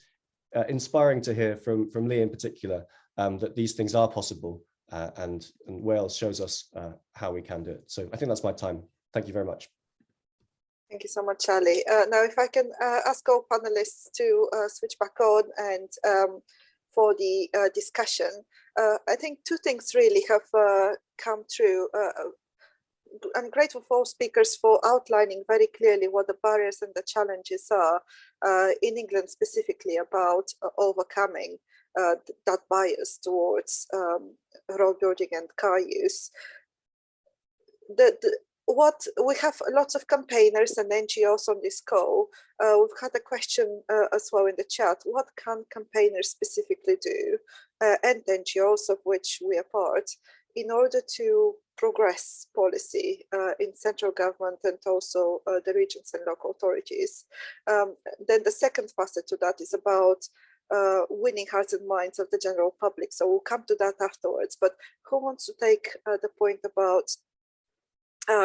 inspiring to hear from Lee in particular that these things are possible, and Wales shows us how we can do it. So I think that's my time. Thank you very much. Thank you so much, Charlie. Now, if I can ask all panelists to switch back on and for the discussion, I think 2 things really have come through. I'm grateful for all speakers for outlining very clearly what the barriers and the challenges are in England, specifically about overcoming that bias towards road building and car use. What we have lots of campaigners and NGOs on this call. We've had a question as well in the chat. What can campaigners specifically do, and NGOs of which we are part, in order to progress policy in central government and also the regions and local authorities. Then the second facet to that is about winning hearts and minds of the general public. So we'll come to that afterwards. But who wants to take the point about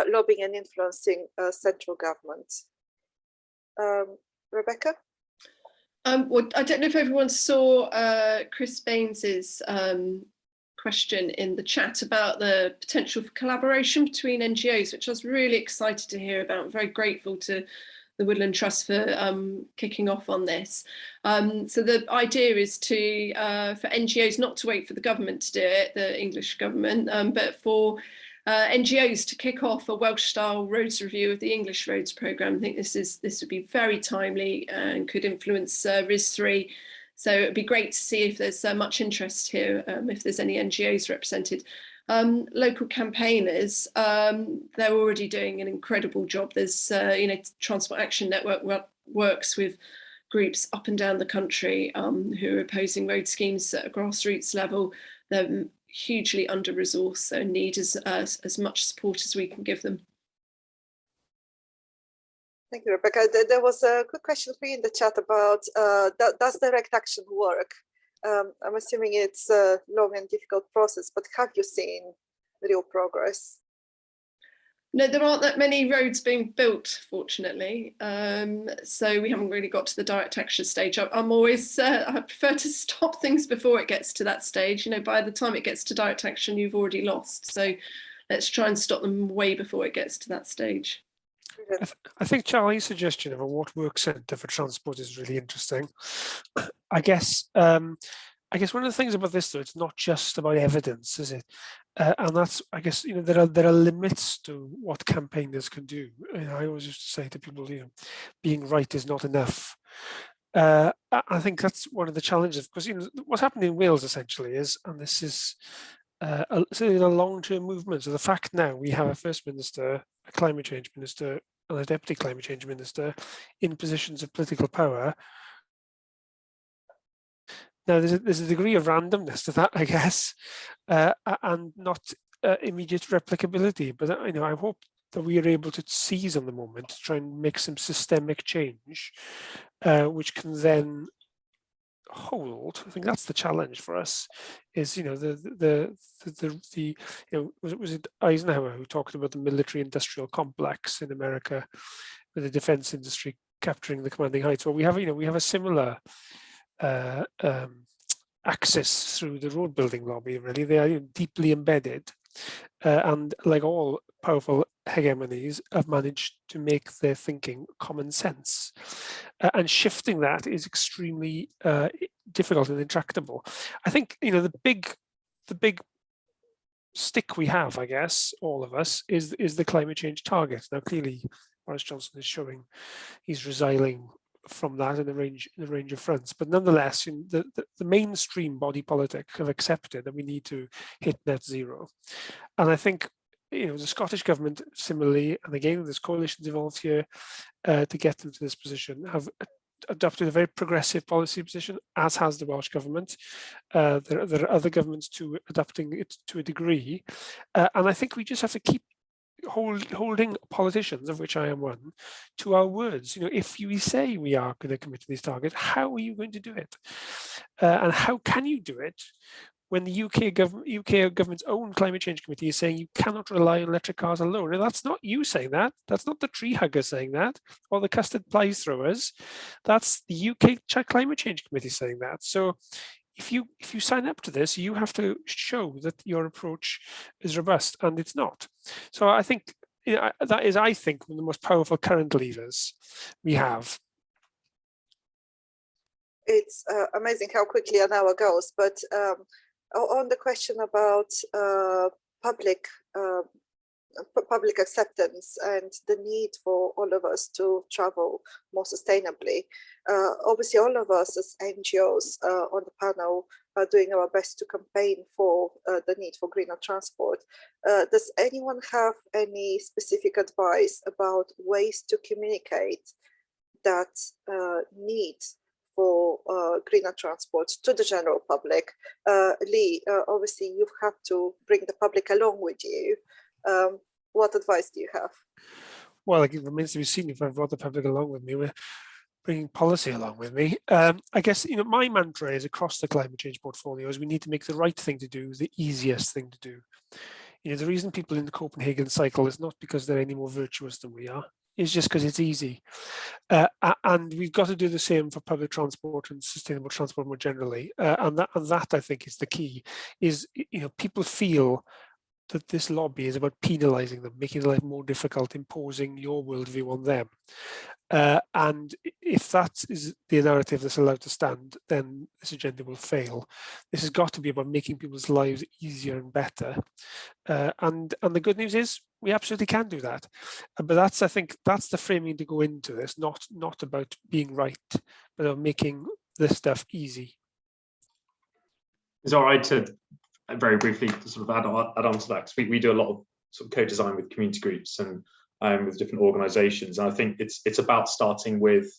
lobbying and influencing central government? Rebecca? Well, I don't know if everyone saw Chris Baines's question in the chat about the potential for collaboration between NGOs, which I was really excited to hear about. I'm very grateful to the Woodland Trust for kicking off on this. So the idea is to for NGOs not to wait for the government to do it, the English government, but for NGOs to kick off a Welsh-style roads review of the English roads programme. I think this would be very timely and could influence RIS3. So it'd be great to see if there's much interest here, if there's any NGOs represented. Local campaigners, they're already doing an incredible job. There's, Transport Action Network works with groups up and down the country who are opposing road schemes at a grassroots level. They're hugely under-resourced, so need as much support as we can give them. Thank you, Rebecca. There was a quick question for you in the chat about does direct action work? I'm assuming it's a long and difficult process, but have you seen real progress? No, there aren't that many roads being built, fortunately. So we haven't really got to the direct action stage. I'm always, I prefer to stop things before it gets to that stage. By the time it gets to direct action, you've already lost. So let's try and stop them way before it gets to that stage. I think Charlie's suggestion of a what work centre for transport is really interesting. I guess one of the things about this, though, it's not just about evidence, is it? And that's, I guess, there are limits to what campaigners can do. I always used to say to people, being right is not enough. I think that's one of the challenges, because what's happened in Wales essentially is, and this is a long-term movement. So the fact now we have a First Minister, a Climate Change Minister, and a Deputy Climate Change Minister in positions of political power. Now, there's a degree of randomness to that, I guess, and not immediate replicability. But I hope that we are able to seize on the moment to try and make some systemic change, which can then hold. I think that's the challenge for us. Is was it Eisenhower who talked about the military-industrial complex in America, with the defense industry capturing the commanding heights? Well, we have a similar access through the road building lobby. Really, they are deeply embedded, and like all powerful hegemonies, have managed to make their thinking common sense, and shifting that is extremely difficult and intractable. I think the big stick we have, I guess, all of us, is the climate change target. Now, clearly, Boris Johnson is showing he's resiling from that in a range of fronts, but nonetheless, the mainstream body politic have accepted that we need to hit net zero, and I think the Scottish government similarly, and again there's coalitions involved here to get them to this position, have adopted a very progressive policy position, as has the Welsh government. There are other governments too adopting it to a degree, and I think we just have to keep holding politicians, of which I am one, to our words. If we say we are going to commit to these targets, how are you going to do it? And how can you do it when the UK government's own climate change committee is saying you cannot rely on electric cars alone? And that's not you saying that. That's not the tree huggers saying that, or the custard pie throwers. That's the UK climate change committee saying that. So if you sign up to this, you have to show that your approach is robust, and it's not. So I think that is, I think, one of the most powerful current levers we have. It's amazing how quickly an hour goes. But on the question about public acceptance and the need for all of us to travel more sustainably. Obviously, all of us as NGOs on the panel are doing our best to campaign for the need for greener transport. Does anyone have any specific advice about ways to communicate that need for greener transport to the general public. Lee, obviously you've had to bring the public along with you. What advice do you have? Well, it remains to be seen if I've brought the public along with me. We're bringing policy along with me. I guess, my mantra is across the climate change portfolio is we need to make the right thing to do the easiest thing to do. The reason people in the Copenhagen cycle is not because they're any more virtuous than we are. It's just because it's easy. And we've got to do the same for public transport and sustainable transport more generally. And that I think is the key, is, people feel that this lobby is about penalising them, making life more difficult, imposing your worldview on them. And if that is the narrative that's allowed to stand, then this agenda will fail. This has got to be about making people's lives easier and better. And the good news is we absolutely can do that. But I think that's the framing to go into this, not about being right, but about making this stuff easy. It's all right to very briefly to sort of add on to that, because we do a lot of sort of co-design with community groups and with different organisations, and I think it's about starting with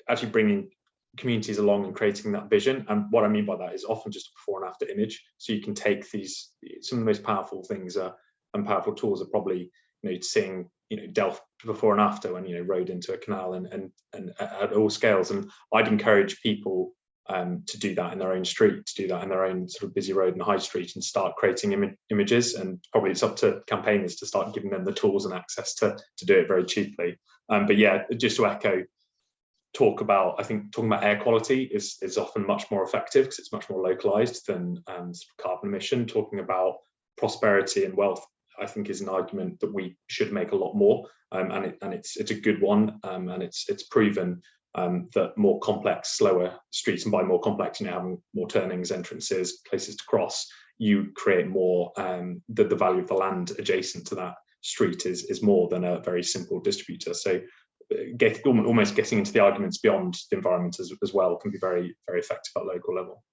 actually bringing communities along and creating that vision. And what I mean by that is often just a before and after image, so you can take these, some of the most powerful things and powerful tools are probably seeing Delft before and after when rode into a canal and at all scales. And I'd encourage people to do that in their own street, to do that in their own sort of busy road and high street, and start creating images. And probably it's up to campaigners to start giving them the tools and access to do it very cheaply. But yeah, just to echo, talking about air quality is often much more effective because it's much more localized than carbon emission. Talking about prosperity and wealth, I think, is an argument that we should make a lot more, and it's a good one, and it's proven that more complex, slower streets, and by more complex, having more turnings, entrances, places to cross, you create more, the value of the land adjacent to that street is more than a very simple distributor. So almost getting into the arguments beyond the environment as well can be very, very effective at local level.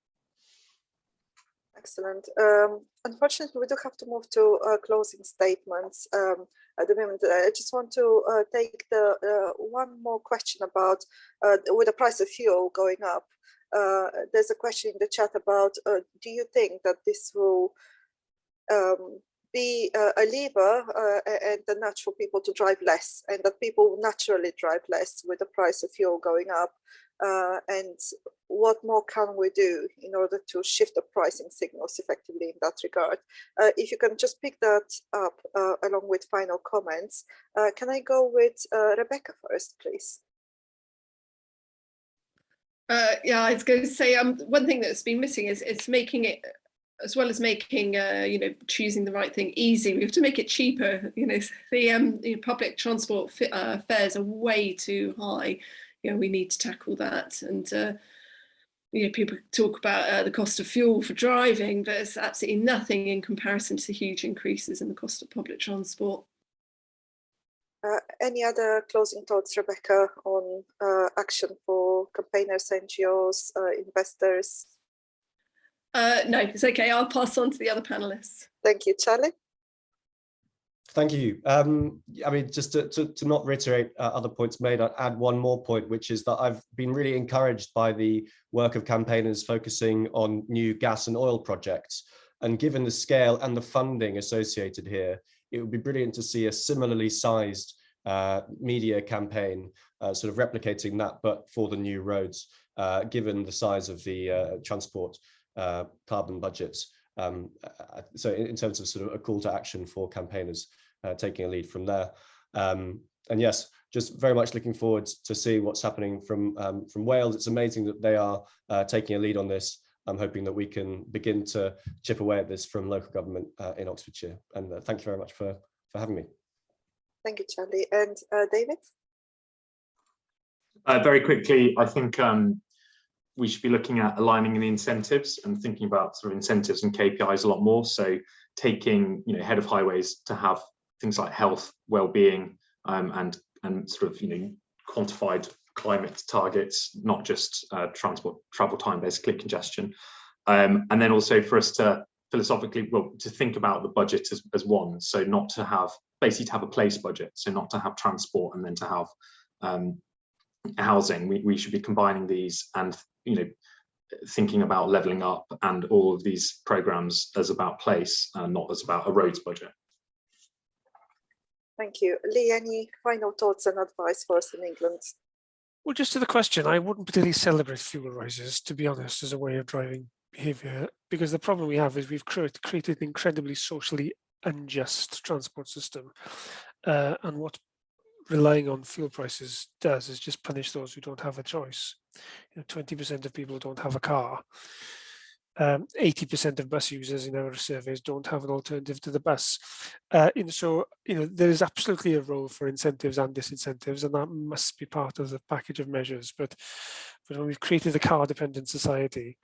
Excellent. Unfortunately, we do have to move to closing statements at the moment. I just want to take the one more question about with the price of fuel going up. There's a question in the chat about do you think that this will be a lever and the nudge for people to drive less, and that people will naturally drive less with the price of fuel going up? And what more can we do in order to shift the pricing signals effectively in that regard? If you can just pick that up along with final comments. Can I go with Rebecca first, please? Yeah, I was going to say one thing that's been missing is it's making it, as well as making choosing the right thing easy, we have to make it cheaper. The public transport fares are way too high. We need to tackle that. And people talk about the cost of fuel for driving, but it's absolutely nothing in comparison to the huge increases in the cost of public transport. Any other closing thoughts, Rebecca, on action for campaigners, NGOs, investors? No, it's okay. I'll pass on to the other panelists. Thank you, Charlie. Thank you. I mean, just to not reiterate other points made, I'd add one more point, which is that I've been really encouraged by the work of campaigners focusing on new gas and oil projects. And given the scale and the funding associated here, it would be brilliant to see a similarly sized media campaign, sort of replicating that, but for the new roads, given the size of the transport carbon budgets. So in terms of sort of a call to action for campaigners taking a lead from there. And yes, just very much looking forward to see what's happening from Wales. It's amazing that they are taking a lead on this. I'm hoping that we can begin to chip away at this from local government in Oxfordshire. And thank you very much for having me. Thank you, Charlie. And David? Very quickly, I think we should be looking at aligning the incentives and thinking about sort of incentives and KPIs a lot more. So taking, head of highways to have things like health, well-being, and sort of, quantified climate targets, not just transport travel time, basically congestion. And then also for us to philosophically, to think about the budget as one. So not to have, basically to have a place budget. So not to have transport and then to have housing. We should be combining these and, thinking about levelling up and all of these programs as about place and not as about a roads budget. Thank you. Lee, any final thoughts and advice for us in England? Well, just to the question, I wouldn't particularly celebrate fuel rises, to be honest, as a way of driving behaviour, because the problem we have is we've created an incredibly socially unjust transport system. And what relying on fuel prices does is just punish those who don't have a choice. 20% of people don't have a car. 80% of bus users in our surveys don't have an alternative to the bus. So there is absolutely a role for incentives and disincentives, and that must be part of the package of measures. But when we've created a car-dependent society,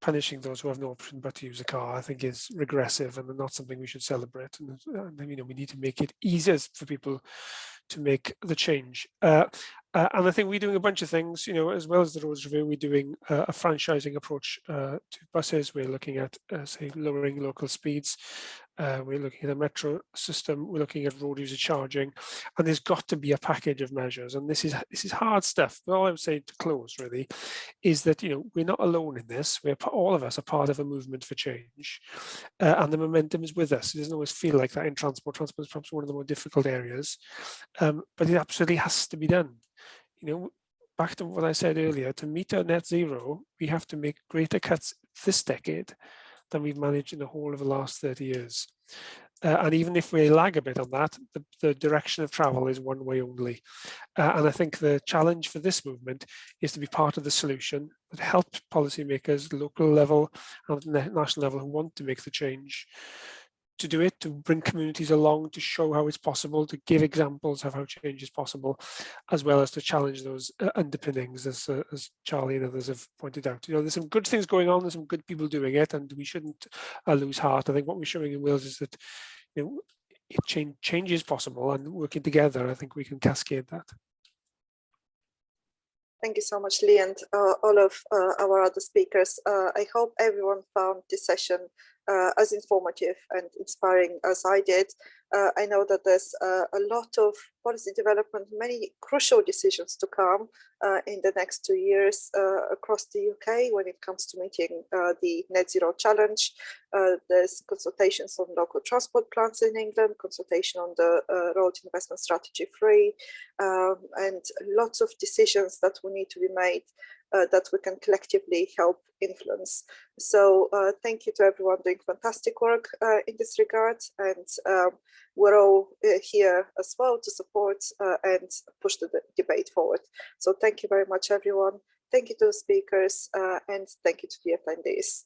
punishing those who have no option but to use a car, I think, is regressive and not something we should celebrate. And we need to make it easier for people to make the change. And I think we're doing a bunch of things, as well as the roads review. We're doing a franchising approach to buses. We're looking at, say, lowering local speeds. We're looking at a metro system. We're looking at road user charging, and there's got to be a package of measures. And this is hard stuff. But all I would say to close really is that we're not alone in this. All of us are part of a movement for change, and the momentum is with us. It doesn't always feel like that in transport. Transport is perhaps one of the more difficult areas, but it absolutely has to be done. Back to what I said earlier, to meet our net zero, we have to make greater cuts this decade than we've managed in the whole of the last 30 years. And even if we lag a bit on that, the direction of travel is one way only. And I think the challenge for this movement is to be part of the solution that help policymakers, local level and national level, who want to make the change, to do it, to bring communities along, to show how it's possible, to give examples of how change is possible, as well as to challenge those underpinnings, as Charlie and others have pointed out. There's some good things going on, there's some good people doing it, and we shouldn't lose heart. I think what we're showing in Wales is that change is possible, and working together, I think we can cascade that. Thank you so much, Lee, and all of our other speakers. I hope everyone found this session as informative and inspiring as I did. I know that there's a lot of policy development, many crucial decisions to come in the next 2 years across the UK when it comes to meeting the net zero challenge. There's consultations on local transport plans in England, consultation on the road investment strategy 3, and lots of decisions that will need to be made that we can collectively help influence. So thank you to everyone doing fantastic work in this regard, and we're all here as well to support and push the debate forward. So thank you very much, everyone. Thank you to the speakers, and thank you to the attendees.